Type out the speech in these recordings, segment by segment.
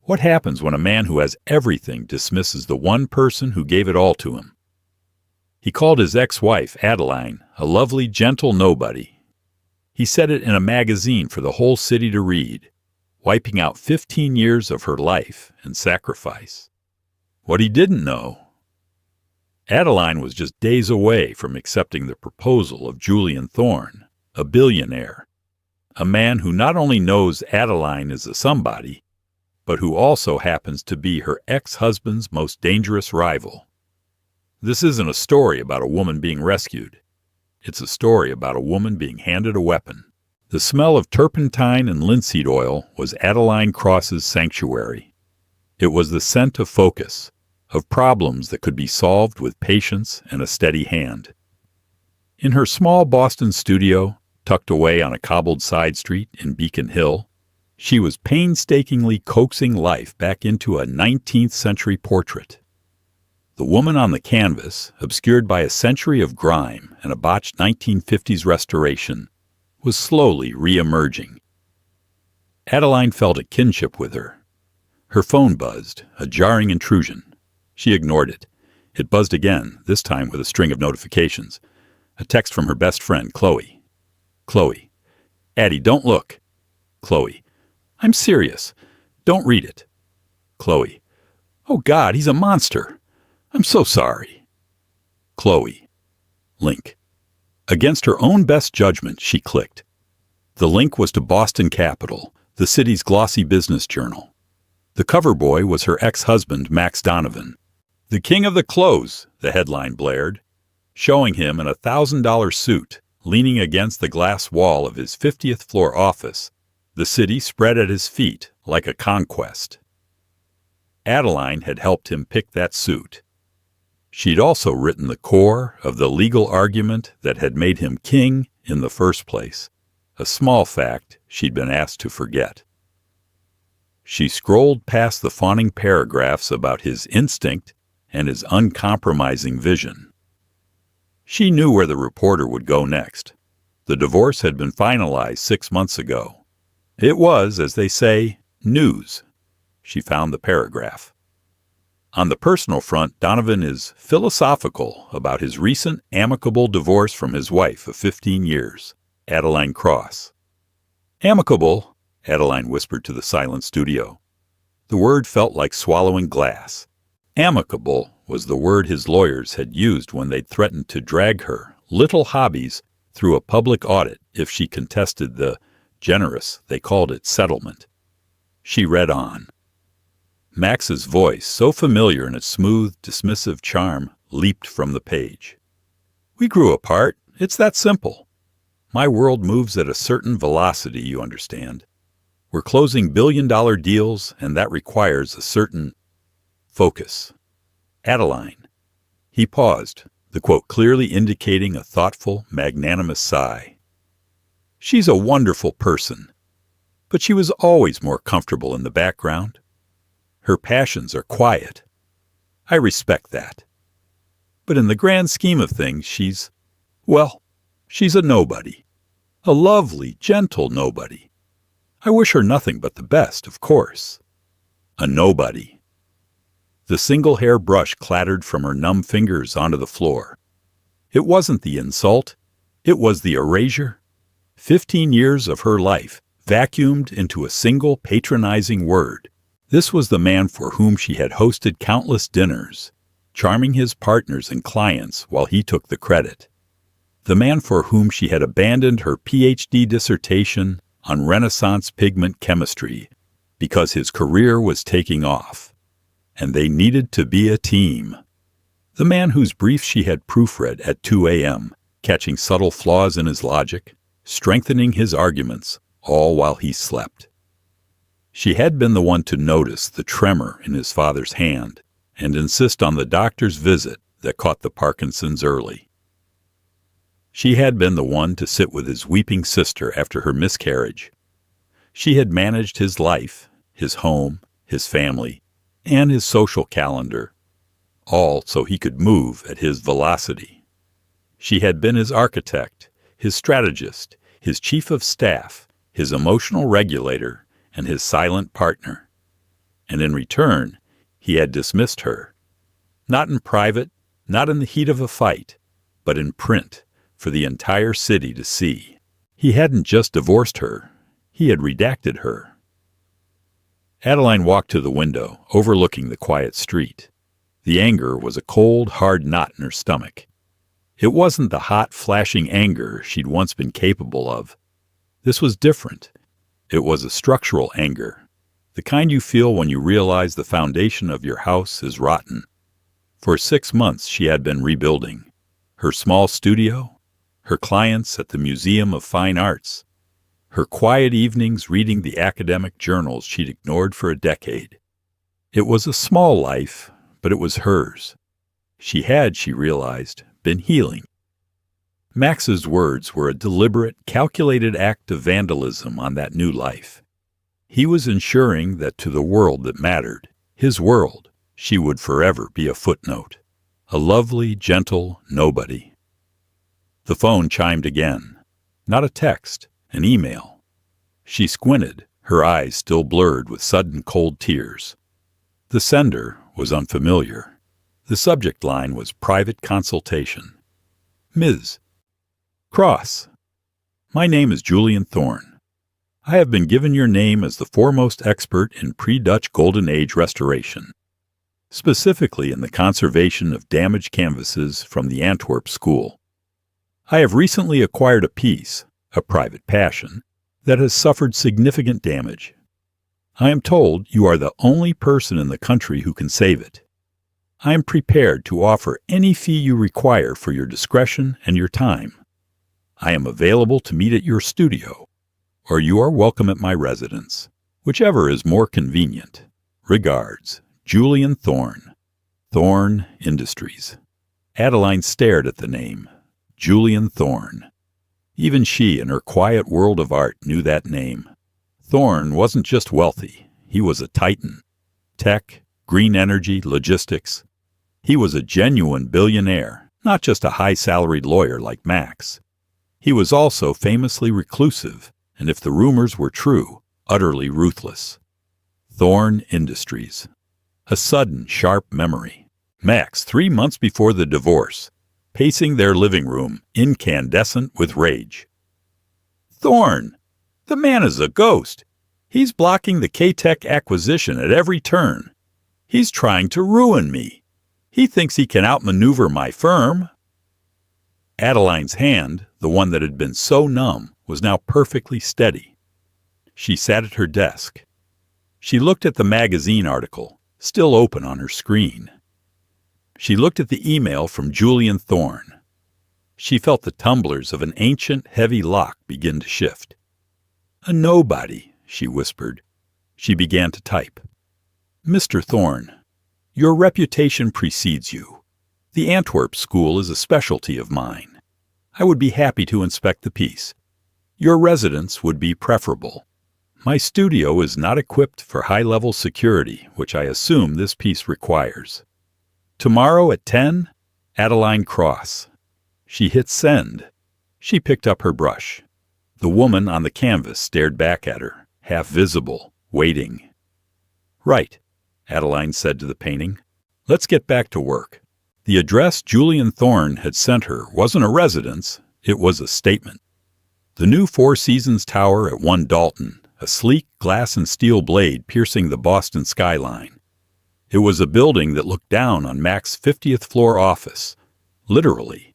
What happens when a man who has everything dismisses the one person who gave it all to him? He called his ex-wife, Adeline, a lovely, gentle nobody. He said it in a magazine for the whole city to read, wiping out 15 years of her life and sacrifice. What he didn't know, Adeline was just days away from accepting the proposal of Julian Thorne, a billionaire, a man who not only knows Adeline is a somebody, but who also happens to be her ex-husband's most dangerous rival. This isn't a story about a woman being rescued. It's a story about a woman being handed a weapon. The smell of turpentine and linseed oil was Adeline Cross's sanctuary. It was the scent of focus, of problems that could be solved with patience and a steady hand. In her small Boston studio, tucked away on a cobbled side street in Beacon Hill, she was painstakingly coaxing life back into a 19th century portrait. The woman on the canvas, obscured by a century of grime and a botched 1950s restoration, was slowly re-emerging. Adeline felt a kinship with her. Her phone buzzed, a jarring intrusion. She ignored it. It buzzed again, this time with a string of notifications. A text from her best friend, Chloe. Chloe. Addie, don't look. Chloe. I'm serious. Don't read it. Chloe. Oh God, he's a monster. I'm so sorry. Chloe. Link. Against her own best judgment, she clicked. The link was to Boston Capital, the city's glossy business journal. The cover boy was her ex-husband, Max Donovan. The king of the clothes, the headline blared, showing him in a $1,000 suit, leaning against the glass wall of his 50th floor office, the city spread at his feet like a conquest. Adeline had helped him pick that suit. She'd also written the core of the legal argument that had made him king in the first place, a small fact she'd been asked to forget. She scrolled past the fawning paragraphs about his instinct and his uncompromising vision. She knew where the reporter would go next. The divorce had been finalized 6 months ago. It was, as they say, news. She found the paragraph. On the personal front, Donovan is philosophical about his recent amicable divorce from his wife of 15 years, Adeline Cross. Amicable, Adeline whispered to the silent studio. The word felt like swallowing glass. Amicable was the word his lawyers had used when they'd threatened to drag her little hobbies through a public audit if she contested the generous, they called it, settlement. She read on. Max's voice, so familiar in its smooth, dismissive charm, leaped from the page. We grew apart. It's that simple. My world moves at a certain velocity, you understand. We're closing billion-dollar deals, and that requires a certain focus. Adeline. He paused, the quote clearly indicating a thoughtful, magnanimous sigh. She's a wonderful person, but she was always more comfortable in the background. Her passions are quiet. I respect that. But in the grand scheme of things, she's a nobody. A lovely, gentle nobody. I wish her nothing but the best, of course. A nobody. The single hair brush clattered from her numb fingers onto the floor. It wasn't the insult. It was the erasure. 15 years of her life vacuumed into a single patronizing word. This was the man for whom she had hosted countless dinners, charming his partners and clients while he took the credit. The man for whom she had abandoned her PhD dissertation on Renaissance pigment chemistry because his career was taking off, and they needed to be a team. The man whose brief she had proofread at 2 a.m., catching subtle flaws in his logic, strengthening his arguments, all while he slept. She had been the one to notice the tremor in his father's hand and insist on the doctor's visit that caught the Parkinsons early. She had been the one to sit with his weeping sister after her miscarriage. She had managed his life, his home, his family, and his social calendar, all so he could move at his velocity. She had been his architect, his strategist, his chief of staff, his emotional regulator, and his silent partner. and in return, he had dismissed her. Not in private, not in the heat of a fight, but in print, for the entire city to see. He hadn't just divorced her, he had redacted her. Adeline walked to the window, overlooking the quiet street. The anger was a cold, hard knot in her stomach. It wasn't the hot, flashing anger she'd once been capable of. This was different. It was a structural anger, the kind you feel when you realize the foundation of your house is rotten. For 6 months she had been rebuilding. Her small studio, her clients at the Museum of Fine Arts, her quiet evenings reading the academic journals she'd ignored for a decade. It was a small life, but it was hers. She had, she realized, been healing. Max's words were a deliberate, calculated act of vandalism on that new life. He was ensuring that to the world that mattered, his world, she would forever be a footnote, a lovely, gentle nobody. The phone chimed again. Not a text, an email. She squinted, her eyes still blurred with sudden cold tears. The sender was unfamiliar. The subject line was private consultation. Ms. Cross. My name is Julian Thorne. I have been given your name as the foremost expert in pre-Dutch Golden Age restoration, specifically in the conservation of damaged canvases from the Antwerp School. I have recently acquired a piece, a private passion, that has suffered significant damage. I am told you are the only person in the country who can save it. I am prepared to offer any fee you require for your discretion and your time. I am available to meet at your studio, or you are welcome at my residence, whichever is more convenient. Regards, Julian Thorne. Thorne Industries. Adeline stared at the name, Julian Thorne. Even she, in her quiet world of art, knew that name. Thorne wasn't just wealthy, he was a titan. Tech, green energy, logistics. He was a genuine billionaire, not just a high-salaried lawyer like Max. He was also famously reclusive, and if the rumors were true, utterly ruthless. Thorne Industries. A sudden, sharp memory. Max, 3 months before the divorce, pacing their living room, incandescent with rage. Thorne! The man is a ghost. He's blocking the K-Tech acquisition at every turn. He's trying to ruin me. He thinks he can outmaneuver my firm. Adeline's hand, the one that had been so numb, was now perfectly steady. She sat at her desk. She looked at the magazine article, still open on her screen. She looked at the email from Julian Thorne. She felt the tumblers of an ancient, heavy lock begin to shift. A nobody, she whispered. She began to type. Mr. Thorne, your reputation precedes you. The Antwerp School is a specialty of mine. I would be happy to inspect the piece. Your residence would be preferable. My studio is not equipped for high-level security, which I assume this piece requires. Tomorrow at 10, Adeline Cross. She hit send. She picked up her brush. The woman on the canvas stared back at her, half visible, waiting. Right, Adeline said to the painting. Let's get back to work. The address Julian Thorne had sent her wasn't a residence, it was a statement. The new Four Seasons Tower at 1 Dalton, a sleek glass and steel blade piercing the Boston skyline. It was a building that looked down on Mac's 50th floor office, literally.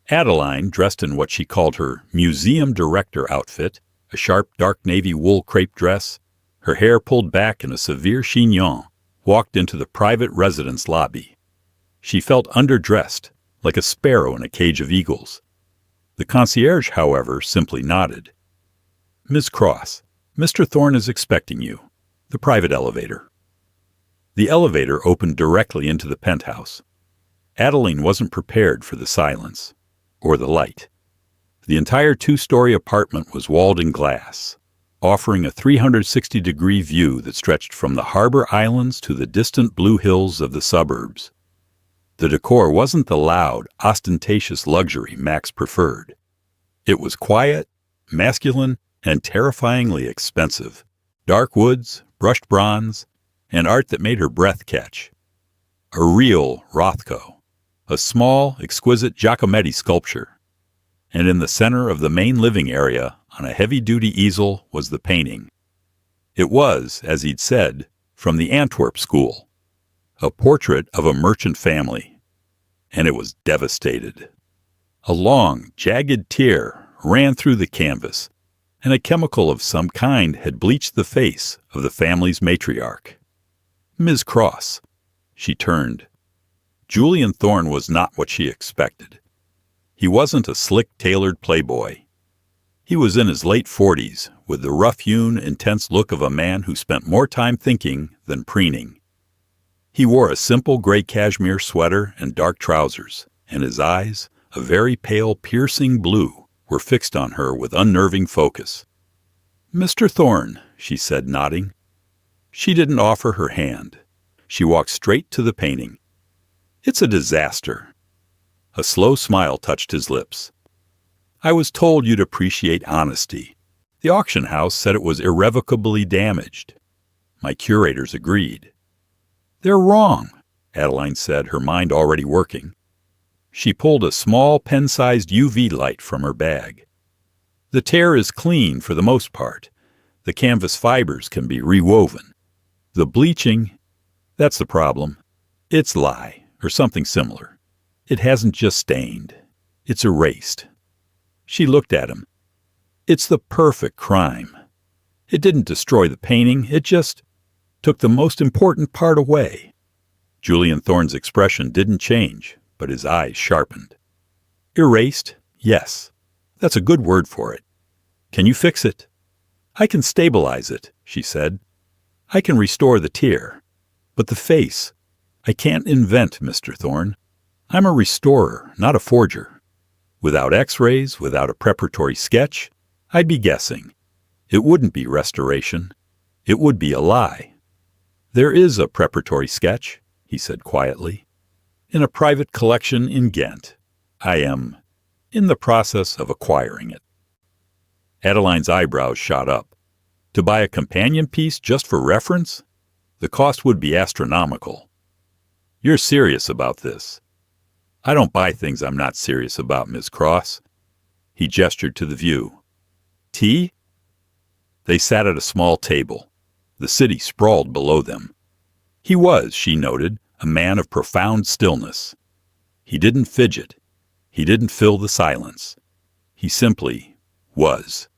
Adeline, dressed in what she called her museum director outfit, a sharp dark navy wool crepe dress, her hair pulled back in a severe chignon, walked into the private residence lobby. She felt underdressed, like a sparrow in a cage of eagles. The concierge, however, simply nodded. Miss Cross, Mr. Thorne is expecting you. The private elevator. The elevator opened directly into the penthouse. Adeline wasn't prepared for the silence, or the light. The entire 2-story apartment was walled in glass, offering a 360-degree view that stretched from the harbor islands to the distant blue hills of the suburbs. The decor wasn't the loud, ostentatious luxury Max preferred. It was quiet, masculine, and terrifyingly expensive. Dark woods, brushed bronze, and art that made her breath catch. A real Rothko, a small, exquisite Giacometti sculpture. And in the center of the main living area, on a heavy-duty easel, was the painting. It was, as he'd said, from the Antwerp school, a portrait of a merchant family. And it was devastated. A long, jagged tear ran through the canvas, and a chemical of some kind had bleached the face of the family's matriarch. Ms. Cross. She turned. Julian Thorne was not what she expected. He wasn't a slick-tailored playboy. He was in his late 40s, with the rough-hewn, intense look of a man who spent more time thinking than preening. He wore a simple gray cashmere sweater and dark trousers, and his eyes, a very pale, piercing blue, were fixed on her with unnerving focus. "Mr. Thorne," she said, nodding. She didn't offer her hand. She walked straight to the painting. "It's a disaster." A slow smile touched his lips. "I was told you'd appreciate honesty. The auction house said it was irrevocably damaged. My curators agreed." "They're wrong," Adeline said, her mind already working. She pulled a small pen-sized UV light from her bag. "The tear is clean for the most part. The canvas fibers can be rewoven. The bleaching, that's the problem. It's lye, or something similar. It hasn't just stained. It's erased." She looked at him. "It's the perfect crime. It didn't destroy the painting, it just took the most important part away." Julian Thorne's expression didn't change, but his eyes sharpened. "Erased? Yes. That's a good word for it. Can you fix it?" "I can stabilize it," she said. "I can restore the tear. But the face, I can't invent, Mr. Thorne. I'm a restorer, not a forger. Without x-rays, without a preparatory sketch, I'd be guessing. It wouldn't be restoration. It would be a lie." "There is a preparatory sketch," he said quietly, "in a private collection in Ghent. I am in the process of acquiring it." Adeline's eyebrows shot up. To buy a companion piece just for reference? The cost would be astronomical. "You're serious about this?" "I don't buy things I'm not serious about, Miss Cross." He gestured to the view. "Tea?" They sat at a small table. The city sprawled below them. He was, she noted, a man of profound stillness. He didn't fidget. He didn't fill the silence. He simply was.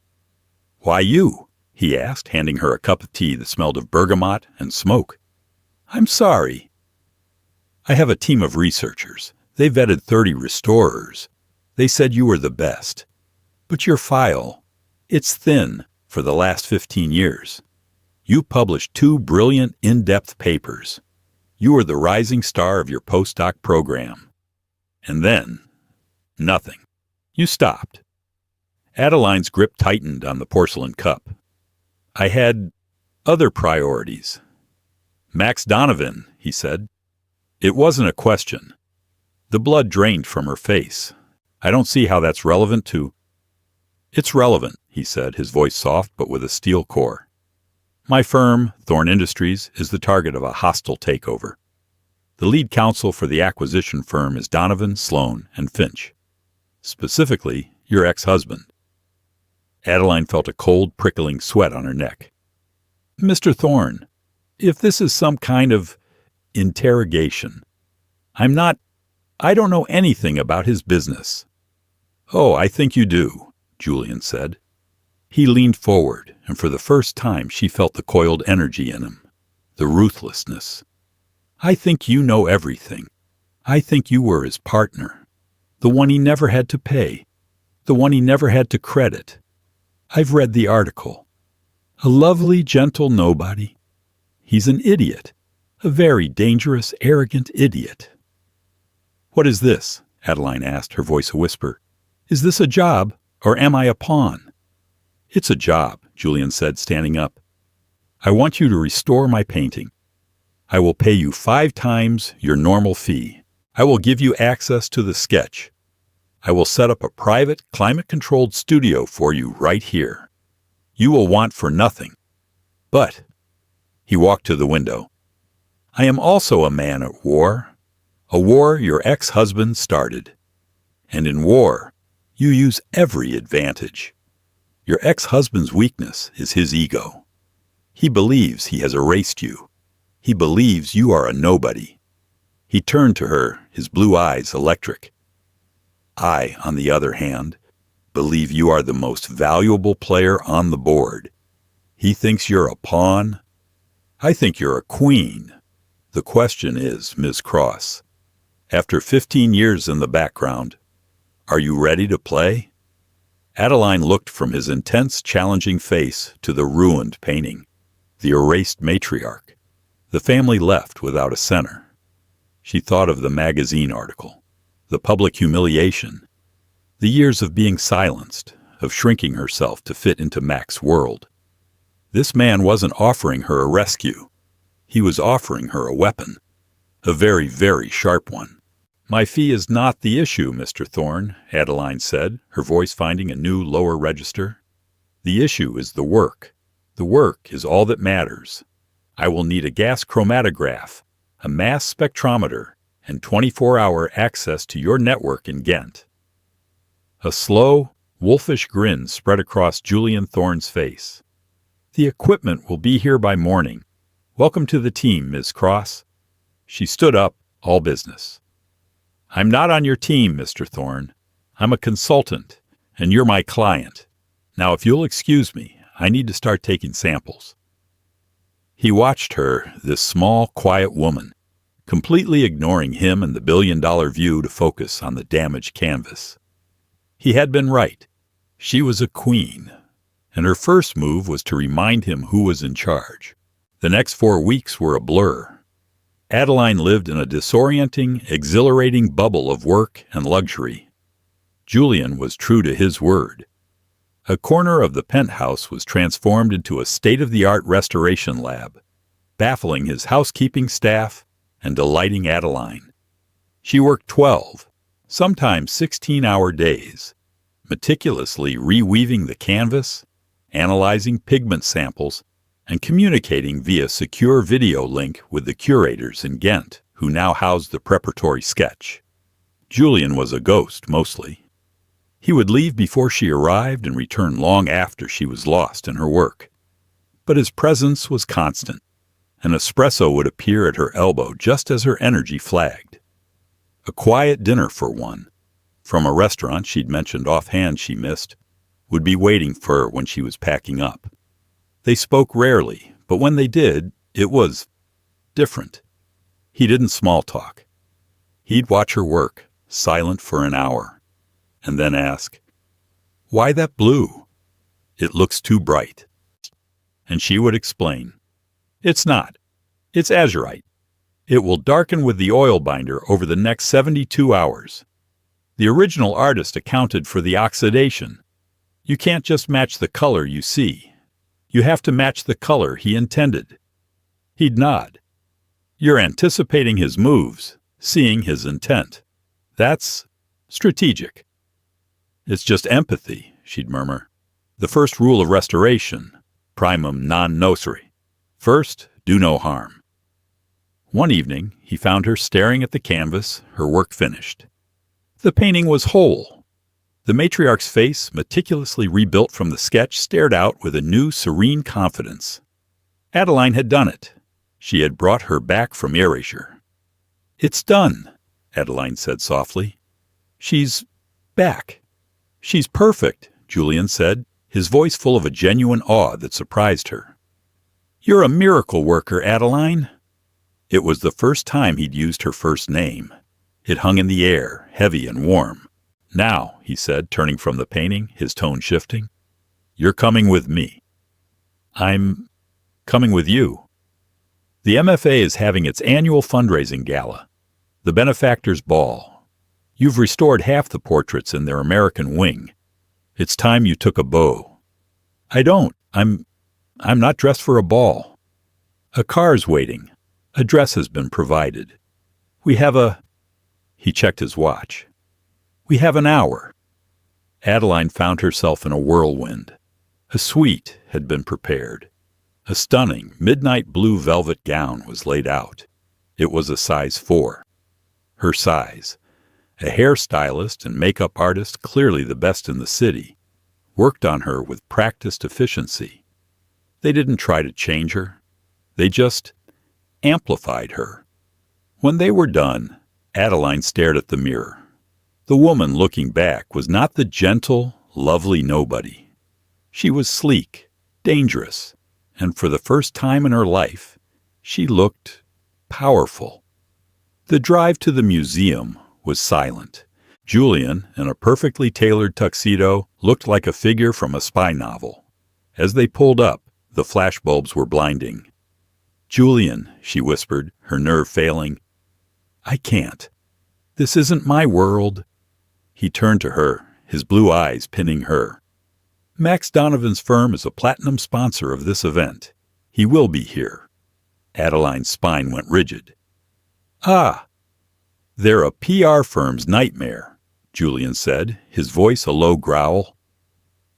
"Why you?" he asked, handing her a cup of tea that smelled of bergamot and smoke. "I'm sorry." "I have a team of researchers. They vetted 30 restorers. They said you were the best. But your file, it's thin for the last 15 years. You published 2 brilliant, in-depth papers. You were the rising star of your postdoc program. And then, nothing. You stopped." Adeline's grip tightened on the porcelain cup. "I had other priorities." "Max Donovan," he said. It wasn't a question. The blood drained from her face. "I don't see how that's relevant to—" "It's relevant," he said, his voice soft but with a steel core. "My firm, Thorne Industries, is the target of a hostile takeover. The lead counsel for the acquisition firm is Donovan, Sloan, and Finch. Specifically, your ex-husband." Adeline felt a cold, prickling sweat on her neck. "Mr. Thorne, if this is some kind of interrogation, I don't know anything about his business." "Oh, I think you do," Julian said. He leaned forward, and for the first time she felt the coiled energy in him, the ruthlessness. "I think you know everything. I think you were his partner, the one he never had to pay, the one he never had to credit. I've read the article. A lovely, gentle nobody. He's an idiot, a very dangerous, arrogant idiot." "What is this?" Adeline asked, her voice a whisper. "Is this a job, or am I a pawn?" "It's a job," Julian said, standing up. "I want you to restore my painting. I will pay you 5 times your normal fee. I will give you access to the sketch. I will set up a private, climate-controlled studio for you right here. You will want for nothing. But—" He walked to the window. I am also a man at war, a war your ex-husband started. And in war, you use every advantage. Your ex-husband's weakness is his ego. He believes he has erased you. He believes you are a nobody. He turned to her, his blue eyes electric. I, on the other hand, believe you are the most valuable player on the board. He thinks you're a pawn. I think you're a queen. The question is, Ms. Cross, after 15 years in the background, are you ready to play? Adeline looked from his intense, challenging face to the ruined painting, the erased matriarch. The family left without a center. She thought of the magazine article, the public humiliation, the years of being silenced, of shrinking herself to fit into Mac's world. This man wasn't offering her a rescue. He was offering her a weapon, a very, very sharp one. My fee is not the issue, Mr. Thorne, Adeline said, her voice finding a new, lower register. The issue is the work. The work is all that matters. I will need a gas chromatograph, a mass spectrometer, and 24-hour access to your network in Ghent. A slow, wolfish grin spread across Julian Thorne's face. The equipment will be here by morning. Welcome to the team, Ms. Cross. She stood up, all business. I'm not on your team, Mr. Thorne. I'm a consultant, and you're my client. Now, if you'll excuse me, I need to start taking samples. He watched her, this small, quiet woman, completely ignoring him and the billion-dollar view to focus on the damaged canvas. He had been right. She was a queen, and her first move was to remind him who was in charge. The next 4 weeks were a blur. Adeline lived in a disorienting, exhilarating bubble of work and luxury. Julian was true to his word. A corner of the penthouse was transformed into a state-of-the-art restoration lab, baffling his housekeeping staff and delighting Adeline. She worked 12, sometimes 16-hour days, meticulously reweaving the canvas, analyzing pigment samples, and communicating via secure video link with the curators in Ghent, who now housed the preparatory sketch. Julian was a ghost, mostly. He would leave before she arrived and return long after she was lost in her work. But his presence was constant. An espresso would appear at her elbow just as her energy flagged. A quiet dinner for one, from a restaurant she'd mentioned offhand she missed, would be waiting for her when she was packing up. They spoke rarely, but when they did, it was different. He didn't small talk. He'd watch her work, silent for an hour, and then ask, "Why that blue? It looks too bright." And she would explain, "It's not. It's azurite. It will darken with the oil binder over the next 72 hours. The original artist accounted for the oxidation. You can't just match the color you see. You have to match the color he intended." He'd nod. "You're anticipating his moves, seeing his intent. That's strategic." "It's just empathy," she'd murmur. "The first rule of restoration, primum non nocere. First, do no harm." One evening, he found her staring at the canvas, her work finished. The painting was whole. The matriarch's face, meticulously rebuilt from the sketch, stared out with a new, serene confidence. Adeline had done it. She had brought her back from erasure. "It's done," Adeline said softly. "She's back." "She's perfect," Julian said, his voice full of a genuine awe that surprised her. "You're a miracle worker, Adeline." It was the first time he'd used her first name. It hung in the air, heavy and warm. "Now," he said, turning from the painting, his tone shifting, "you're coming with me." "I'm coming with you." The MFA is having its annual fundraising gala, the Benefactors Ball. You've restored half the portraits in their American wing. It's time you took a bow. "I don't. I'm not dressed for a ball." "A car's waiting. A dress has been provided. We have a—" He checked his watch. "We have an hour." Adeline found herself in a whirlwind. A suite had been prepared. A stunning midnight blue velvet gown was laid out. It was a size 4. Her size. A hairstylist and makeup artist, clearly the best in the city, worked on her with practiced efficiency. They didn't try to change her. They just amplified her. When they were done, Adeline stared at the mirror. The woman looking back was not the gentle, lovely nobody. She was sleek, dangerous, and for the first time in her life, she looked powerful. The drive to the museum was silent. Julian, in a perfectly tailored tuxedo, looked like a figure from a spy novel. As they pulled up, the flashbulbs were blinding. "Julian," she whispered, her nerve failing. "I can't. This isn't my world." He turned to her, his blue eyes pinning her. "Max Donovan's firm is a platinum sponsor of this event. He will be here." Adeline's spine went rigid. "Ah, they're a PR firm's nightmare," Julian said, his voice a low growl.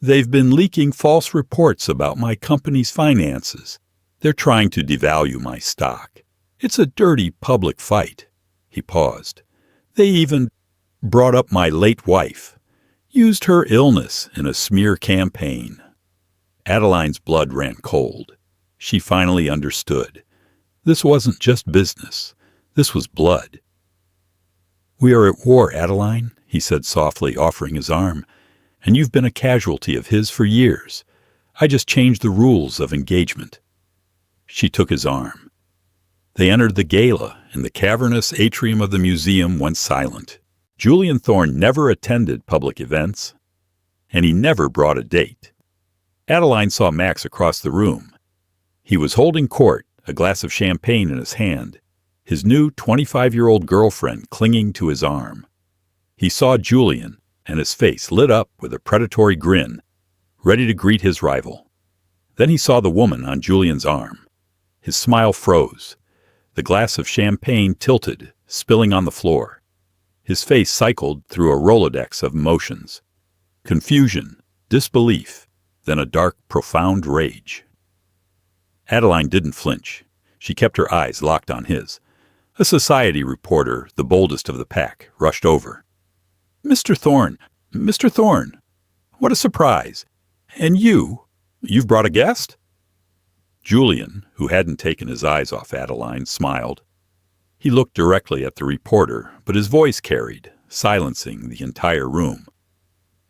"They've been leaking false reports about my company's finances. They're trying to devalue my stock. It's a dirty public fight." He paused. "They even brought up my late wife, used her illness in a smear campaign." Adeline's blood ran cold. She finally understood. This wasn't just business. This was blood. "We are at war, Adeline," he said softly, offering his arm, "and you've been a casualty of his for years. I just changed the rules of engagement." She took his arm. They entered the gala, and the cavernous atrium of the museum went silent. Julian Thorne never attended public events, and he never brought a date. Adeline saw Max across the room. He was holding court, a glass of champagne in his hand, his new 25-year-old girlfriend clinging to his arm. He saw Julian, and his face lit up with a predatory grin, ready to greet his rival. Then he saw the woman on Julian's arm. His smile froze. The glass of champagne tilted, spilling on the floor. His face cycled through a Rolodex of emotions. Confusion, disbelief, then a dark, profound rage. Adeline didn't flinch. She kept her eyes locked on his. A society reporter, the boldest of the pack, rushed over. Mr. Thorne, what a surprise. And you've brought a guest?" Julian, who hadn't taken his eyes off Adeline, smiled. He looked directly at the reporter, but his voice carried, silencing the entire room.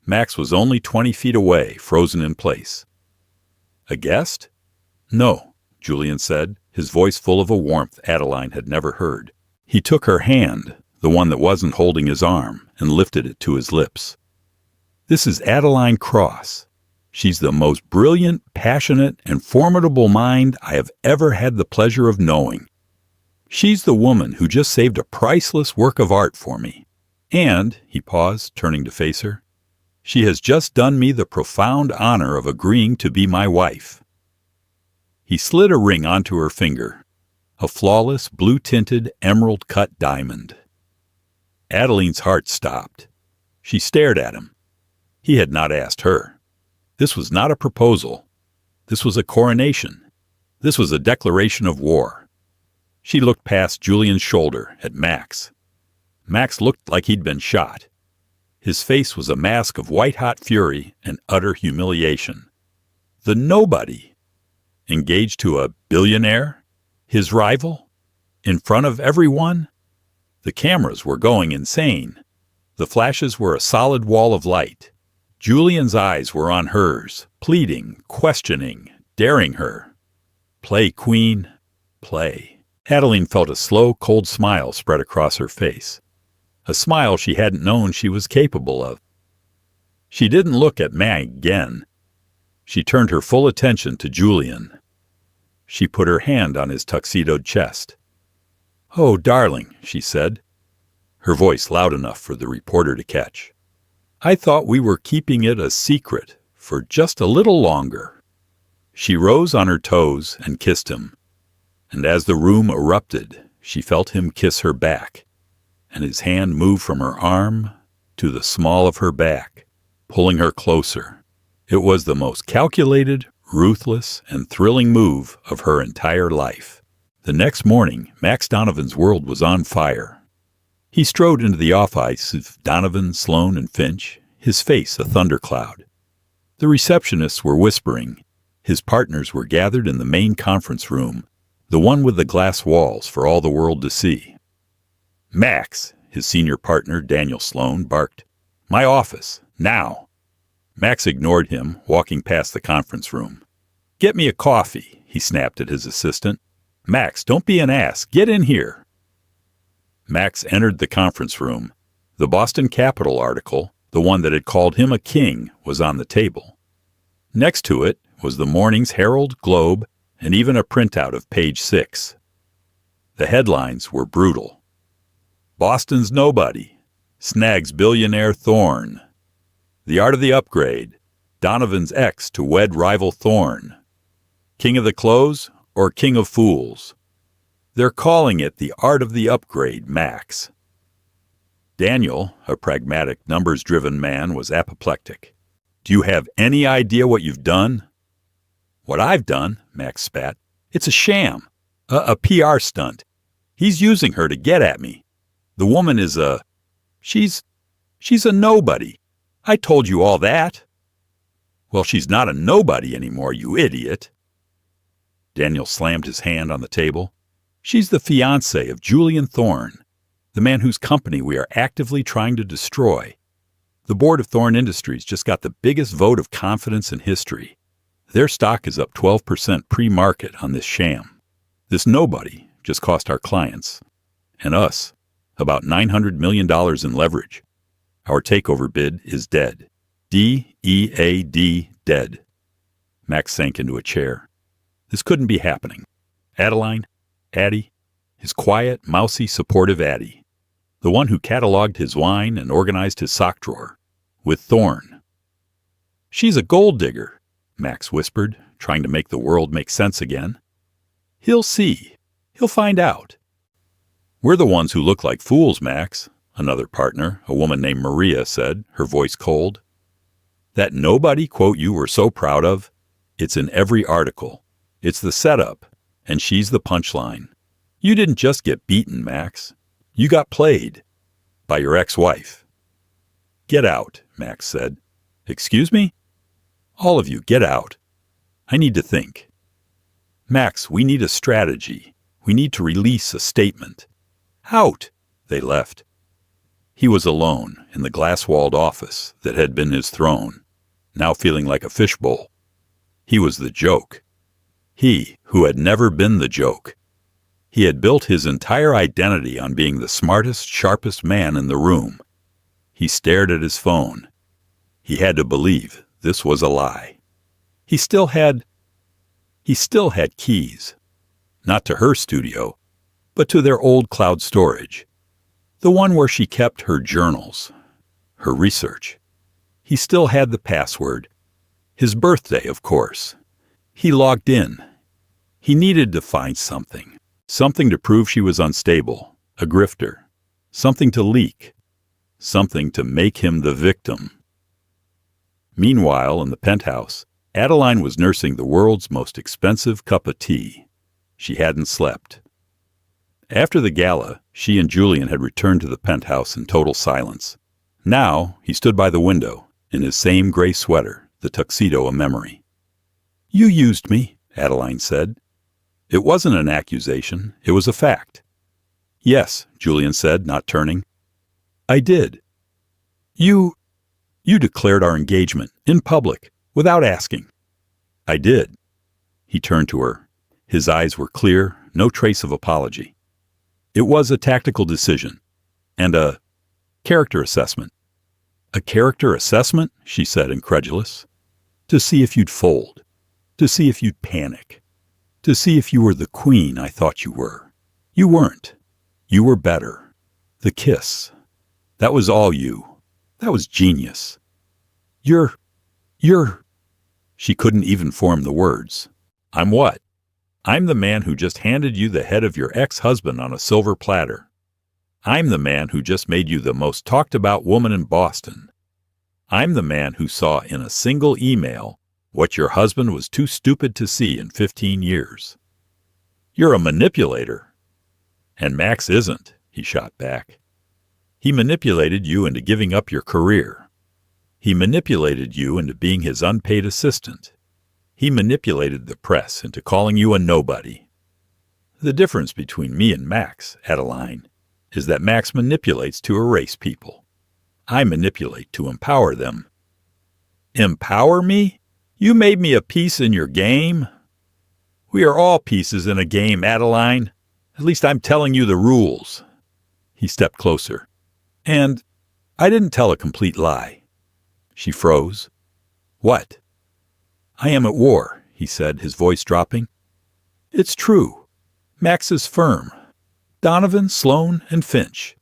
Max was only 20 feet away, frozen in place. "A guest?" "No," Julian said, his voice full of a warmth Adeline had never heard. He took her hand, the one that wasn't holding his arm, and lifted it to his lips. "This is Adeline Cross. She's the most brilliant, passionate, and formidable mind I have ever had the pleasure of knowing. She's the woman who just saved a priceless work of art for me. And," he paused, turning to face her, "she has just done me the profound honor of agreeing to be my wife." He slid a ring onto her finger, a flawless, blue-tinted, emerald-cut diamond. Adeline's heart stopped. She stared at him. He had not asked her. This was not a proposal. This was a coronation. This was a declaration of war. She looked past Julian's shoulder at Max. Max looked like he'd been shot. His face was a mask of white-hot fury and utter humiliation. The nobody, engaged to a billionaire, his rival, in front of everyone. The cameras were going insane. The flashes were a solid wall of light. Julian's eyes were on hers, pleading, questioning, daring her. Play, queen, play. Adeline felt a slow, cold smile spread across her face. A smile she hadn't known she was capable of. She didn't look at Mag again. She turned her full attention to Julian. She put her hand on his tuxedoed chest. "Oh, darling," she said, her voice loud enough for the reporter to catch. "I thought we were keeping it a secret for just a little longer." She rose on her toes and kissed him. And as the room erupted, she felt him kiss her back, and his hand moved from her arm to the small of her back, pulling her closer. It was the most calculated, ruthless, and thrilling move of her entire life. The next morning, Max Donovan's world was on fire. He strode into the office of Donovan, Sloan, and Finch, his face a thundercloud. The receptionists were whispering. His partners were gathered in the main conference room, the one with the glass walls for all the world to see. "Max," his senior partner, Daniel Sloan, barked. "My office, now." Max ignored him, walking past the conference room. "Get me a coffee," he snapped at his assistant. "Max, don't be an ass. Get in here." Max entered the conference room. The Boston Capital article, the one that had called him a king, was on the table. Next to it was the morning's Herald, Globe, and even a printout of page 6. The headlines were brutal. "Boston's Nobody. Snags Billionaire Thorne. The Art of the Upgrade. Donovan's ex to wed rival Thorne. King of the Close or King of Fools? They're calling it the Art of the Upgrade, Max." Daniel, a pragmatic, numbers-driven man, was apoplectic. "Do you have any idea what you've done?" "What I've done?" Max spat. "It's a sham. A PR stunt. He's using her to get at me. The woman is she's a nobody. I told you all that." "Well, she's not a nobody anymore, you idiot." Daniel slammed his hand on the table. "She's the fiancée of Julian Thorne, the man whose company we are actively trying to destroy. The board of Thorne Industries just got the biggest vote of confidence in history. Their stock is up 12% pre-market on this sham. This nobody just cost our clients, and us, about $900 million in leverage. Our takeover bid is dead. D-E-A-D, dead." Max sank into a chair. This couldn't be happening. Adeline, Addie, his quiet, mousy, supportive Addie, the one who cataloged his wine and organized his sock drawer, with Thorne. "She's a gold digger," Max whispered, trying to make the world make sense again. "He'll see. He'll find out." "We're the ones who look like fools, Max," another partner, a woman named Maria, said, her voice cold. "That nobody quote you were so proud of, it's in every article. It's the setup, and she's the punchline. You didn't just get beaten, Max. You got played. By your ex-wife." "Get out," Max said. "Excuse me?" "All of you, get out. I need to think." "Max, we need a strategy. We need to release a statement." "Out!" They left. He was alone in the glass-walled office that had been his throne, now feeling like a fishbowl. He was the joke. He who had never been the joke. He had built his entire identity on being the smartest, sharpest man in the room. He stared at his phone. He had to believe this was a lie. He still had keys, not to her studio, but to their old cloud storage, the one where she kept her journals, her research. He still had the password. His birthday, of course. He logged in. He needed to find something to prove she was unstable, a grifter, something to leak, something to make him the victim. Meanwhile, in the penthouse, Adeline was nursing the world's most expensive cup of tea. She hadn't slept. After the gala, she and Julian had returned to the penthouse in total silence. Now, he stood by the window, in his same gray sweater, the tuxedo a memory. "You used me," Adeline said. It wasn't an accusation, it was a fact. "Yes," Julian said, not turning. "I did. You declared our engagement, in public, without asking." "I did." He turned to her. His eyes were clear, no trace of apology. "It was a tactical decision, and a character assessment." "A character assessment?" she said, incredulous. "To see if you'd fold, to see if you'd panic, to see if you were the queen I thought you were. You weren't. You were better. The kiss. That was all you. That was genius. You're... She couldn't even form the words. "I'm what?" "I'm the man who just handed you the head of your ex-husband on a silver platter. I'm the man who just made you the most talked-about woman in Boston. I'm the man who saw in a single email what your husband was too stupid to see in 15 years. You're a manipulator. And Max isn't, he shot back. He manipulated you into giving up your career. He manipulated you into being his unpaid assistant. He manipulated the press into calling you a nobody. The difference between me and Max, Adeline, is that Max manipulates to erase people. I manipulate to empower them. Empower me? You made me a piece in your game? We are all pieces in a game, Adeline. At least I'm telling you the rules. He stepped closer. And I didn't tell a complete lie. She froze. What? I am at war, he said, his voice dropping. It's true. Max's firm. Donovan, Sloan, and Finch.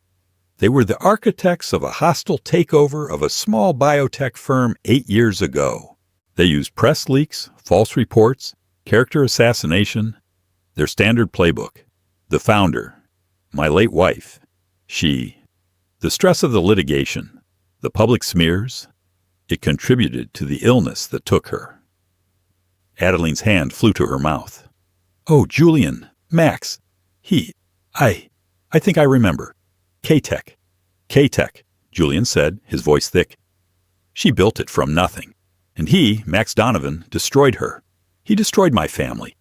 They were the architects of a hostile takeover of a small biotech firm 8 years ago. They used press leaks, false reports, character assassination, their standard playbook. The founder, my late wife, the stress of the litigation, the public smears, it contributed to the illness that took her. Adeline's hand flew to her mouth. Oh, Julian, Max, I think I remember. K-Tech, Julian said, his voice thick. She built it from nothing. And he, Max Donovan, destroyed her. He destroyed my family.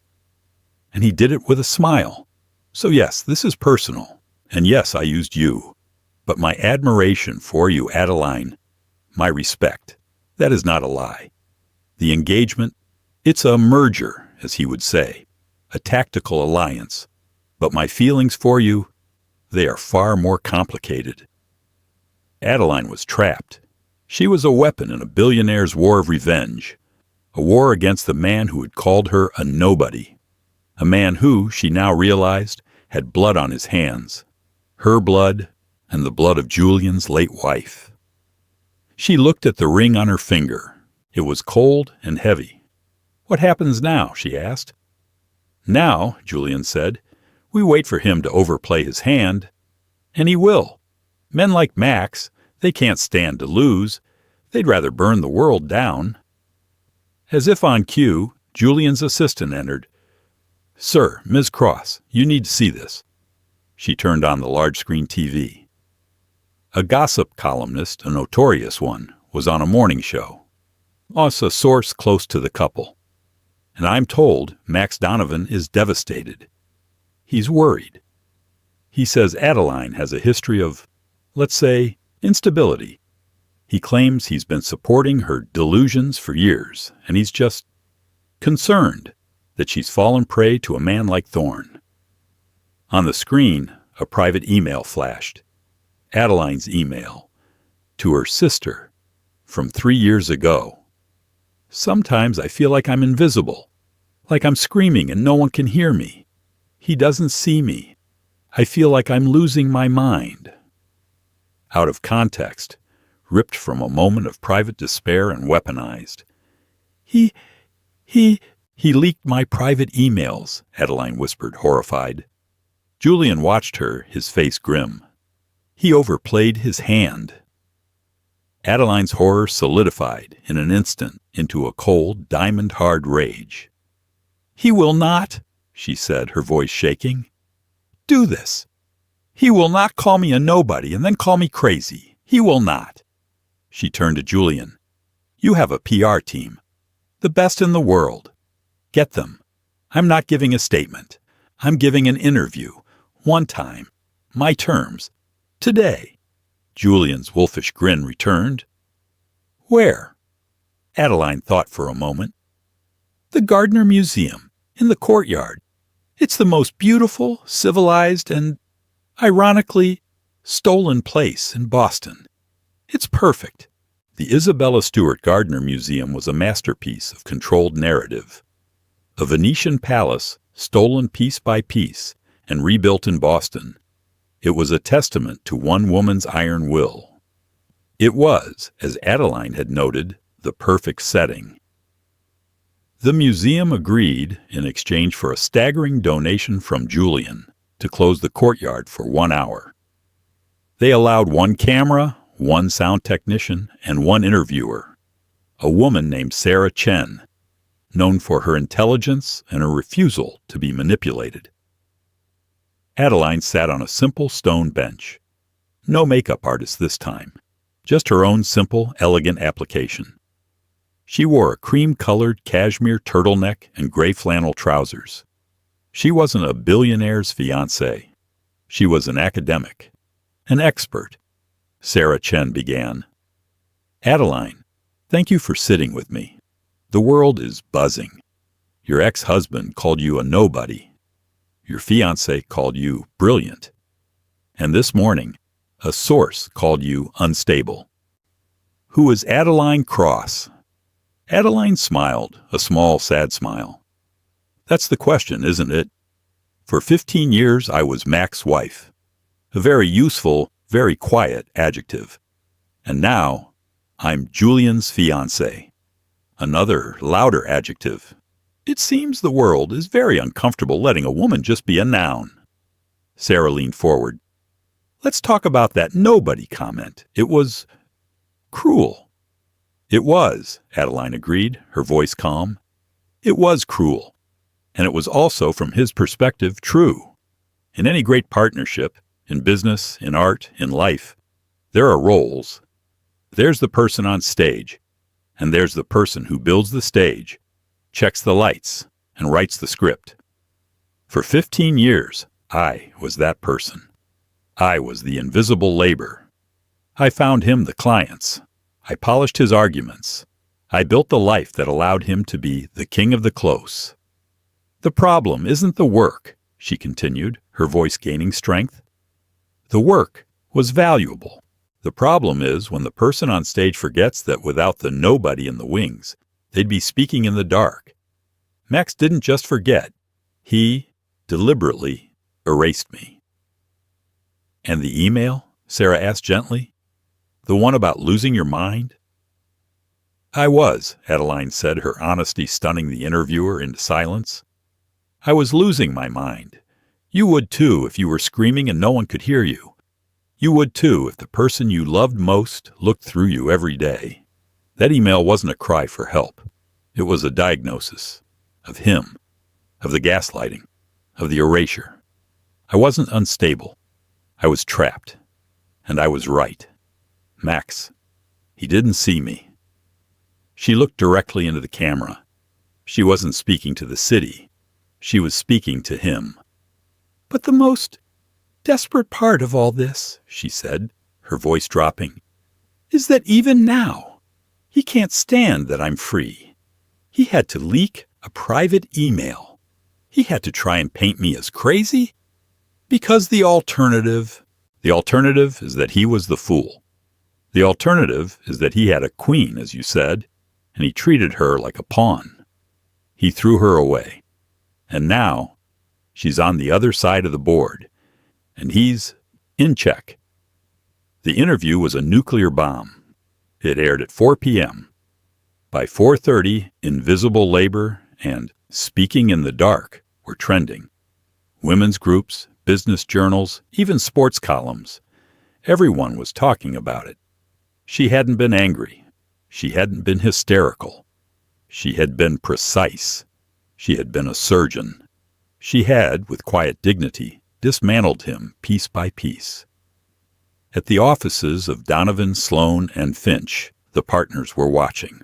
And he did it with a smile. So yes, this is personal. And yes, I used you. But my admiration for you, Adeline, my respect, that is not a lie. The engagement, it's a merger, as he would say, a tactical alliance. But my feelings for you, they are far more complicated. Adeline was trapped. She was a weapon in a billionaire's war of revenge, a war against the man who had called her a nobody, a man who, she now realized, had blood on his hands, her blood and the blood of Julian's late wife. She looked at the ring on her finger. It was cold and heavy. What happens now? She asked. Now, Julian said, we wait for him to overplay his hand, and he will. Men like Max, they can't stand to lose. They'd rather burn the world down. As if on cue, Julian's assistant entered. Sir, Ms. Cross, you need to see this. She turned on the large-screen TV. A gossip columnist, a notorious one, was on a morning show. Us a source close to the couple. And I'm told Max Donovan is devastated. He's worried. He says Adeline has a history of, let's say, instability. He claims he's been supporting her delusions for years, and he's just concerned that she's fallen prey to a man like Thorne. On the screen, a private email flashed. Adeline's email to her sister from 3 years ago. Sometimes I feel like I'm invisible, like I'm screaming and no one can hear me. He doesn't see me. I feel like I'm losing my mind. Out of context, ripped from a moment of private despair and weaponized. He leaked my private emails, Adeline whispered, horrified. Julian watched her, his face grim. He overplayed his hand. Adeline's horror solidified in an instant into a cold, diamond-hard rage. He will not, she said, her voice shaking, do this. He will not call me a nobody and then call me crazy. He will not. She turned to Julian. You have a PR team. The best in the world. Get them. I'm not giving a statement. I'm giving an interview. One time. My terms. Today. Julian's wolfish grin returned. Where? Adeline thought for a moment. The Gardner Museum, in the courtyard. It's the most beautiful, civilized, and, ironically, stolen place in Boston. It's perfect. The Isabella Stewart Gardner Museum was a masterpiece of controlled narrative. A Venetian palace, stolen piece by piece and rebuilt in Boston. It was a testament to one woman's iron will. It was, as Adeline had noted, the perfect setting. The museum agreed, in exchange for a staggering donation from Julian, to close the courtyard for 1 hour. They allowed 1 camera, 1 sound technician, and 1 interviewer, a woman named Sarah Chen, known for her intelligence and her refusal to be manipulated. Adeline sat on a simple stone bench. No makeup artist this time. Just her own simple, elegant application. She wore a cream-colored cashmere turtleneck and gray flannel trousers. She wasn't a billionaire's fiancée. She was an academic, an expert. Sarah Chen began. Adeline, thank you for sitting with me. The world is buzzing. Your ex-husband called you a nobody. Your fiancé called you brilliant. And this morning, a source called you unstable. Who is Adeline Cross? Adeline smiled, a small, sad smile. That's the question, isn't it? For 15 years, I was Mac's wife. A very useful, very quiet adjective. And now, I'm Julian's fiancé. Another, louder adjective. It seems the world is very uncomfortable letting a woman just be a noun. Sarah leaned forward. Let's talk about that nobody comment. It was cruel. It was, Adeline agreed, her voice calm. It was cruel. And it was also, from his perspective, true. In any great partnership, in business, in art, in life, there are roles. There's the person on stage, and there's the person who builds the stage, checks the lights, and writes the script. For 15 years, I was that person. I was the invisible labor. I found him the clients. I polished his arguments. I built the life that allowed him to be the king of the close. The problem isn't the work, she continued, her voice gaining strength. The work was valuable. The problem is when the person on stage forgets that without the nobody in the wings, they'd be speaking in the dark. Max didn't just forget. He deliberately erased me. And the email? Sarah asked gently. The one about losing your mind? I was, Adeline said, her honesty stunning the interviewer into silence. I was losing my mind. You would too if you were screaming and no one could hear you. You would too if the person you loved most looked through you every day. That email wasn't a cry for help. It was a diagnosis of him, of the gaslighting, of the erasure. I wasn't unstable. I was trapped. And I was right. Max, he didn't see me. She looked directly into the camera. She wasn't speaking to the city. She was speaking to him. But the most desperate part of all this, she said, her voice dropping, is that even now, he can't stand that I'm free. He had to leak a private email. He had to try and paint me as crazy. Because the alternative is that he was the fool. The alternative is that he had a queen, as you said, and he treated her like a pawn. He threw her away. And now, she's on the other side of the board, and he's in check. The interview was a nuclear bomb. It aired at 4 p.m. By 4:30, Invisible Labor and Speaking in the Dark were trending. Women's groups, business journals, even sports columns. Everyone was talking about it. She hadn't been angry. She hadn't been hysterical. She had been precise. She had been a surgeon. She had, with quiet dignity, dismantled him piece by piece. At the offices of Donovan, Sloan, and Finch, the partners were watching.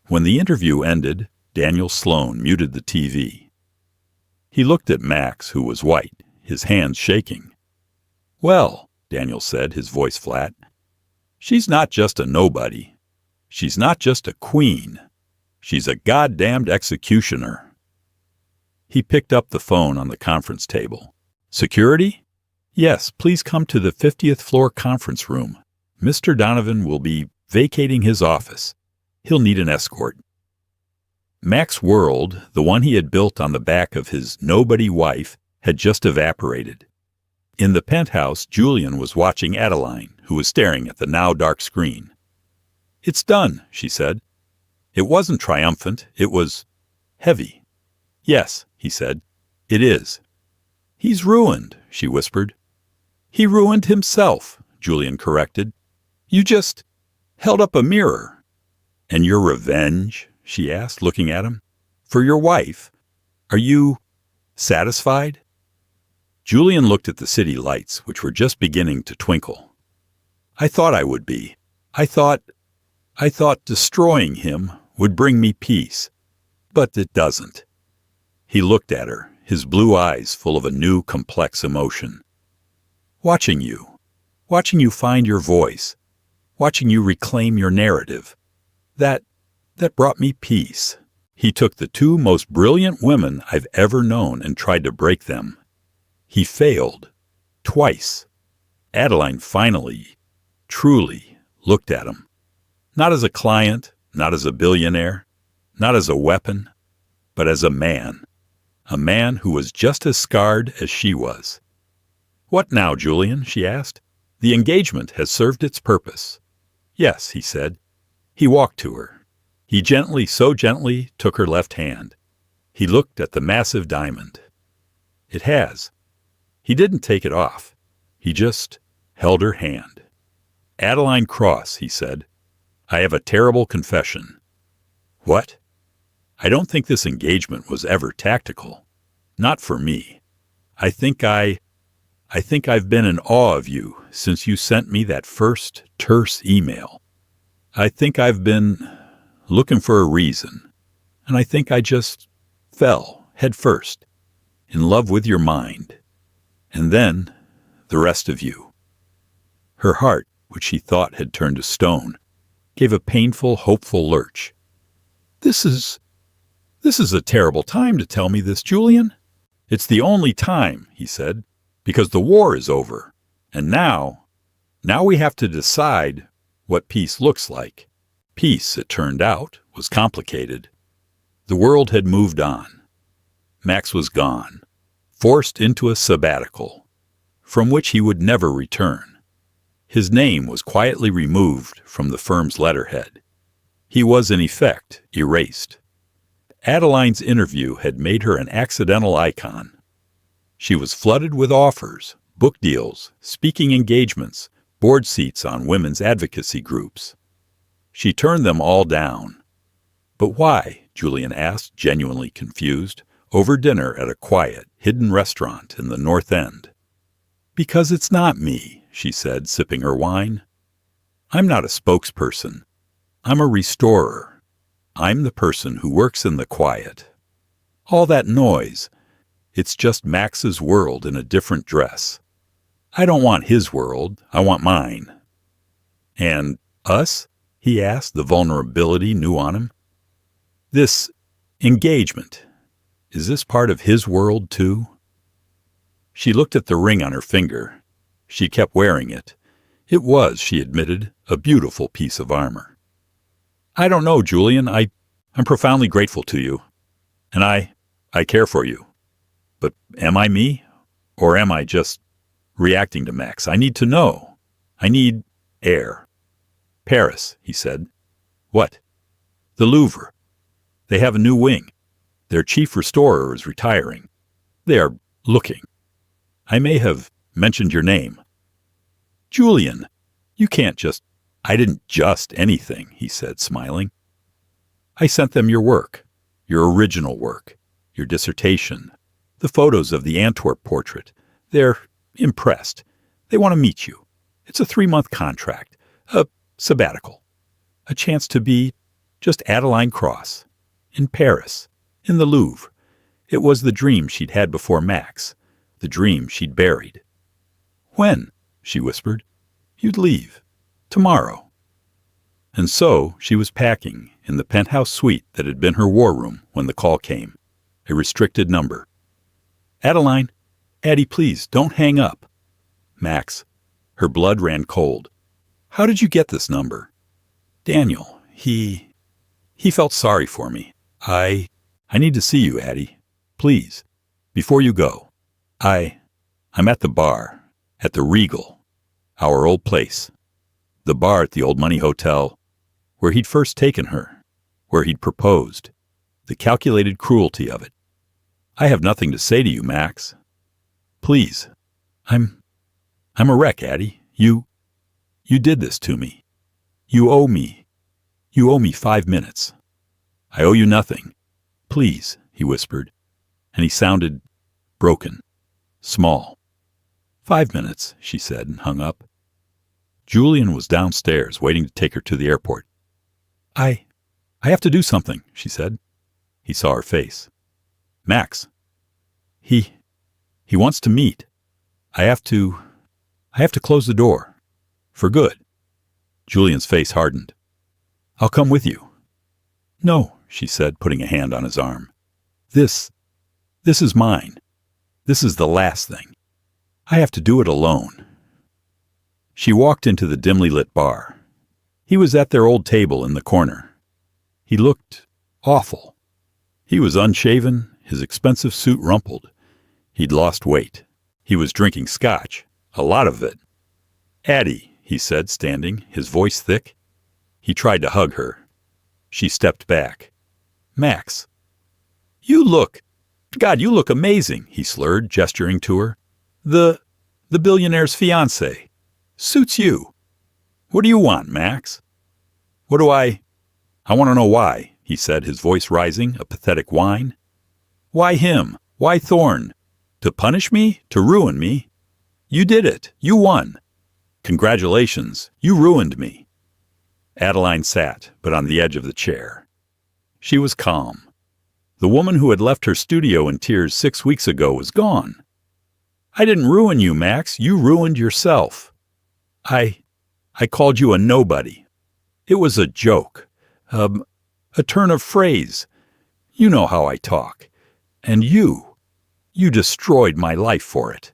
When the interview ended, Daniel Sloan muted the TV. He looked at Max, who was white, his hands shaking. Well, Daniel said, his voice flat, she's not just a nobody. She's not just a queen. She's a goddamned executioner. He picked up the phone on the conference table. Security? Yes, please come to the 50th floor conference room. Mr. Donovan will be vacating his office. He'll need an escort. Mac's world, the one he had built on the back of his nobody wife, had just evaporated. In the penthouse, Julian was watching Adeline, who was staring at the now dark screen. It's done, she said. It wasn't triumphant, it was heavy. Yes, he said, it is. He's ruined, she whispered. He ruined himself, Julian corrected. You just held up a mirror. And your revenge? She asked, looking at him. For your wife, are you satisfied? Julian looked at the city lights, which were just beginning to twinkle. I thought I would be. I thought destroying him would bring me peace. But it doesn't. He looked at her, his blue eyes full of a new, complex emotion. Watching you find your voice, watching you reclaim your narrative, that brought me peace. He took the two most brilliant women I've ever known and tried to break them. He failed. Twice. Adeline finally, truly looked at him. Not as a client, not as a billionaire, not as a weapon, but as a man who was just as scarred as she was. What now, Julian? She asked. The engagement has served its purpose. Yes, he said. He walked to her. He gently, so gently, took her left hand. He looked at the massive diamond. It has. He didn't take it off. He just held her hand. Adeline Cross, he said, I have a terrible confession. What? I don't think this engagement was ever tactical. Not for me. I think I've been in awe of you since you sent me that first terse email. I think I've been looking for a reason, and I think I just fell head first, in love with your mind, and then the rest of you. Her heart, which she thought had turned to stone, gave a painful, hopeful lurch. This is a terrible time to tell me this, Julian. It's the only time, he said, because the war is over, and now we have to decide what peace looks like. Peace, it turned out, was complicated. The world had moved on. Max was gone, forced into a sabbatical, from which he would never return. His name was quietly removed from the firm's letterhead. He was, in effect, erased. Adeline's interview had made her an accidental icon. She was flooded with offers, book deals, speaking engagements, board seats on women's advocacy groups. She turned them all down. But why, Julian asked, genuinely confused, over dinner at a quiet, hidden restaurant in the North End. Because it's not me, she said, sipping her wine. I'm not a spokesperson. I'm a restorer. I'm the person who works in the quiet. All that noise, it's just Max's world in a different dress. I don't want his world, I want mine. And us? He asked, the vulnerability new on him. This engagement, is this part of his world too? She looked at the ring on her finger. She kept wearing it. It was, she admitted, a beautiful piece of armor. I don't know, Julian. I'm profoundly grateful to you. And I care for you. But am I me? Or am I just reacting to Max? I need to know. I need air. Paris, he said. What? The Louvre. They have a new wing. Their chief restorer is retiring. They are looking. I may have mentioned your name. Julian, you can't just... I didn't just anything, he said, smiling. I sent them your work, your original work, your dissertation, the photos of the Antwerp portrait. They're impressed. They want to meet you. It's a 3-month contract, a sabbatical, a chance to be just Adeline Cross, in Paris, in the Louvre. It was the dream she'd had before Max, the dream she'd buried. When? She whispered. You'd leave. Tomorrow. And so she was packing in the penthouse suite that had been her war room when the call came, a restricted number. Adeline, Addie, please, don't hang up. Max. Her blood ran cold. How did you get this number? Daniel, he felt sorry for me. I need to see you, Addie. Please, before you go. I'm at the bar, at the Regal, our old place. The bar at the Old Money Hotel, where he'd first taken her, where he'd proposed, the calculated cruelty of it. I have nothing to say to you, Max. Please, I'm a wreck, Addie. You did this to me. You owe me 5 minutes. I owe you nothing. Please, he whispered, and he sounded broken. small. 5 minutes, she said, and hung up. Julian was downstairs, waiting to take her to the airport. I have to do something, she said. He saw her face. Max. He wants to meet. I have to close the door. For good. Julian's face hardened. I'll come with you. No, she said, putting a hand on his arm. This is mine. This is the last thing. I have to do it alone. She walked into the dimly lit bar. He was at their old table in the corner. He looked awful. He was unshaven, his expensive suit rumpled. He'd lost weight. He was drinking scotch, a lot of it. Addie, he said, standing, his voice thick. He tried to hug her. She stepped back. Max. You look amazing, he slurred, gesturing to her. The billionaire's fiancé. Suits you. What do you want, Max? What do I want to know why, he said, his voice rising, a pathetic whine. Why him? Why Thorne? To punish me? To ruin me? You did it. You won. Congratulations. You ruined me. Adeline sat, but on the edge of the chair. She was calm. The woman who had left her studio in tears 6 weeks ago was gone. I didn't ruin you, Max. You ruined yourself. I called you a nobody. It was a joke. A turn of phrase. You know how I talk. And you destroyed my life for it.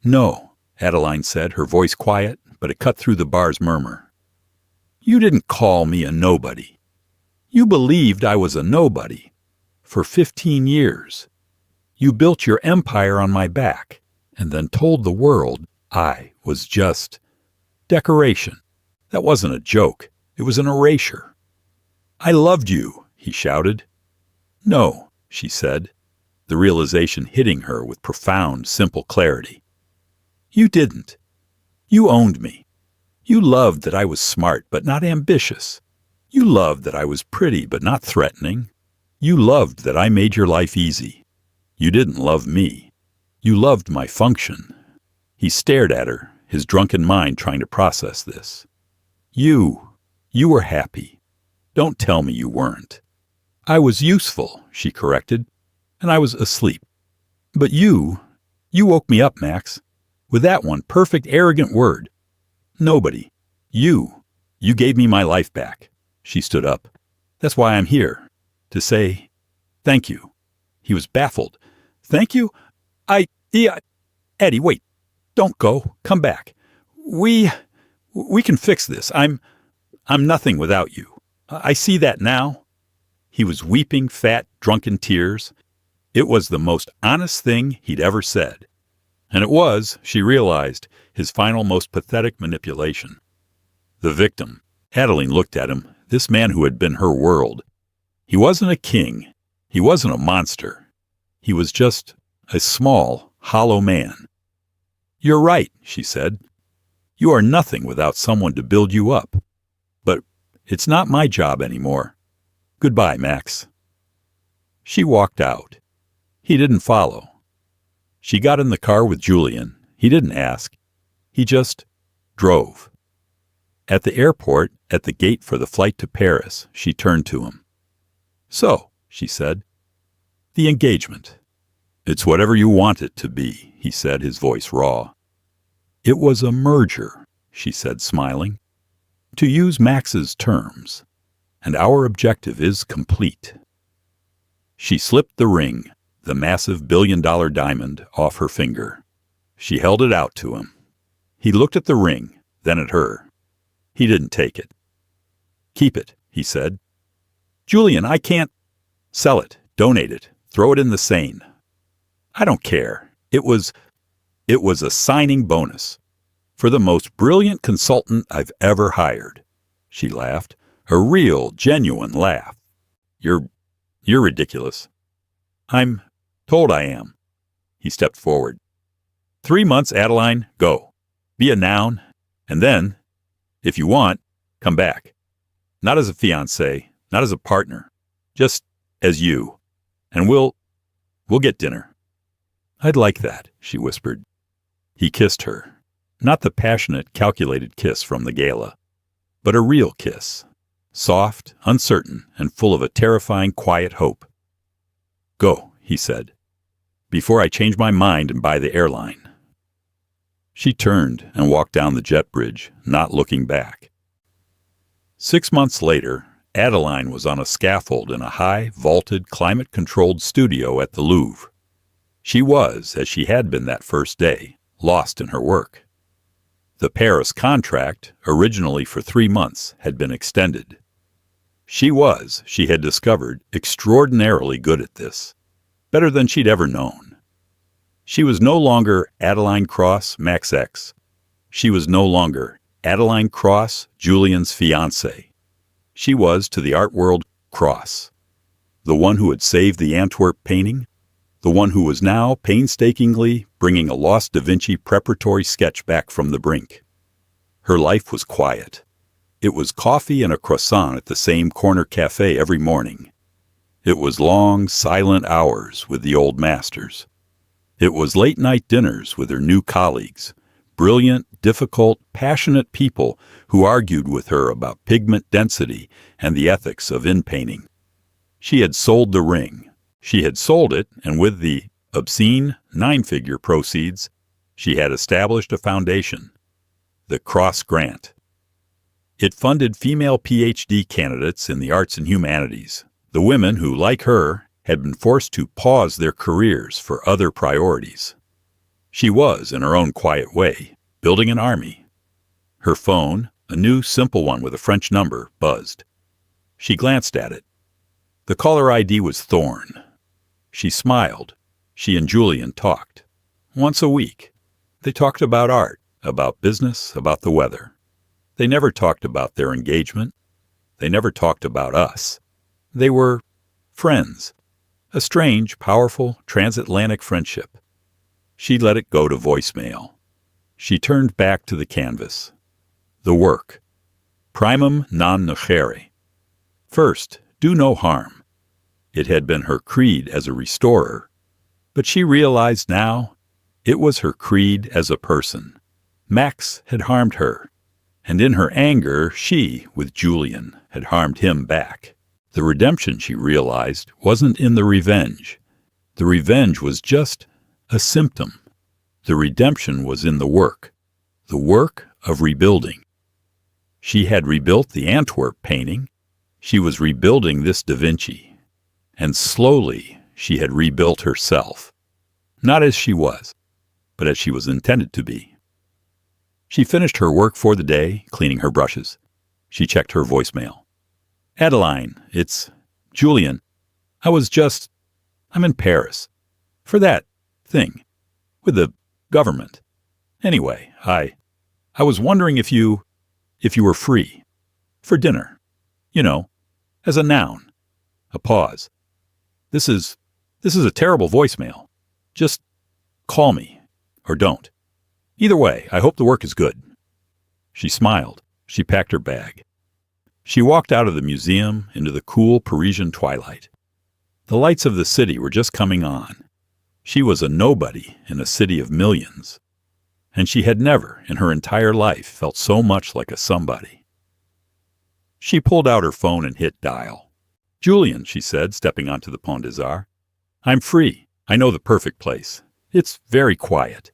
No, Adeline said, her voice quiet, but it cut through the bar's murmur. You didn't call me a nobody. You believed I was a nobody. For 15 years. You built your empire on my back, and then told the world I was just decoration. That wasn't a joke. It was an erasure. I loved you, he shouted. No, she said, the realization hitting her with profound, simple clarity. You didn't. You owned me. You loved that I was smart but not ambitious. You loved that I was pretty but not threatening. You loved that I made your life easy. You didn't love me. You loved my function. He stared at her, his drunken mind trying to process this. You were happy. Don't tell me you weren't. I was useful, she corrected, and I was asleep. But you woke me up, Max, with that one perfect, arrogant word. Nobody. You gave me my life back. She stood up. That's why I'm here. To say, thank you. He was baffled. Thank you? Eddie, wait. Don't go. Come back. We can fix this. I'm nothing without you. I see that now. He was weeping fat, drunken tears. It was the most honest thing he'd ever said. And it was, she realized, his final, most pathetic manipulation. The victim. Adeline looked at him, this man who had been her world. He wasn't a king. He wasn't a monster. He was just a small, hollow man. You're right, she said. You are nothing without someone to build you up. But it's not my job anymore. Goodbye, Max. She walked out. He didn't follow. She got in the car with Julian. He didn't ask. He just drove. At the airport, at the gate for the flight to Paris, she turned to him. So, she said, the engagement. It's whatever you want it to be, he said, his voice raw. It was a merger, she said, smiling. To use Max's terms. And our objective is complete. She slipped the ring, the massive $1 billion diamond, off her finger. She held it out to him. He looked at the ring, then at her. He didn't take it. Keep it, he said. Julian, I can't. Sell it, donate it, throw it in the Seine. I don't care. It was a signing bonus for the most brilliant consultant I've ever hired. She laughed, a real, genuine laugh. You're ridiculous. I'm told I am. He stepped forward. 3 months, Adeline, go. Be a noun, and then, if you want, come back. Not as a fiancé, not as a partner, just as you. And we'll get dinner. "I'd like that," she whispered. He kissed her. Not the passionate, calculated kiss from the gala, but a real kiss. Soft, uncertain, and full of a terrifying, quiet hope. "Go," he said, "before I change my mind and buy the airline." She turned and walked down the jet bridge, not looking back. 6 months later, Adeline was on a scaffold in a high, vaulted, climate-controlled studio at the Louvre. She was, as she had been that first day, lost in her work. The Paris contract, originally for 3 months, had been extended. She was, she had discovered, extraordinarily good at this, better than she'd ever known. She was no longer Adeline Cross, Max X. She was no longer Adeline Cross, Julian's fiancée. She was, to the art world, Cross, the one who had saved the Antwerp painting, the one who was now painstakingly bringing a lost Da Vinci preparatory sketch back from the brink. Her life was quiet. It was coffee and a croissant at the same corner cafe every morning. It was long, silent hours with the old masters. It was late-night dinners with her new colleagues, brilliant, difficult, passionate people who argued with her about pigment density and the ethics of in-painting. She had sold the ring. She had sold it, and with the obscene 9-figure proceeds, she had established a foundation, the Cross Grant. It funded female PhD candidates in the arts and humanities, the women who, like her, had been forced to pause their careers for other priorities. She was, in her own quiet way, building an army. Her phone, a new, simple one with a French number, buzzed. She glanced at it. The caller ID was Thorne. She smiled. She and Julian talked. Once a week. They talked about art, about business, about the weather. They never talked about their engagement. They never talked about us. They were friends. A strange, powerful, transatlantic friendship. She let it go to voicemail. She turned back to the canvas. The work. Primum non nocere. First, do no harm. It had been her creed as a restorer, but she realized now it was her creed as a person. Max had harmed her, and in her anger, she, with Julian, had harmed him back. The redemption, she realized, wasn't in the revenge. The revenge was just a symptom. The redemption was in the work of rebuilding. She had rebuilt the Antwerp painting. She was rebuilding this Da Vinci. And slowly, she had rebuilt herself. Not as she was, but as she was intended to be. She finished her work for the day, cleaning her brushes. She checked her voicemail. "Adeline, it's Julian. I'm in Paris. For that thing. With the government. Anyway, I was wondering if you were free. For dinner. You know, as a noun." A pause. This is a terrible voicemail. Just call me. Or don't. Either way, I hope the work is good." She smiled. She packed her bag. She walked out of the museum into the cool Parisian twilight. The lights of the city were just coming on. She was a nobody in a city of millions. And she had never, in her entire life, felt so much like a somebody. She pulled out her phone and hit dial. "Julian," she said, stepping onto the Pont des Arts. "I'm free. I know the perfect place. It's very quiet.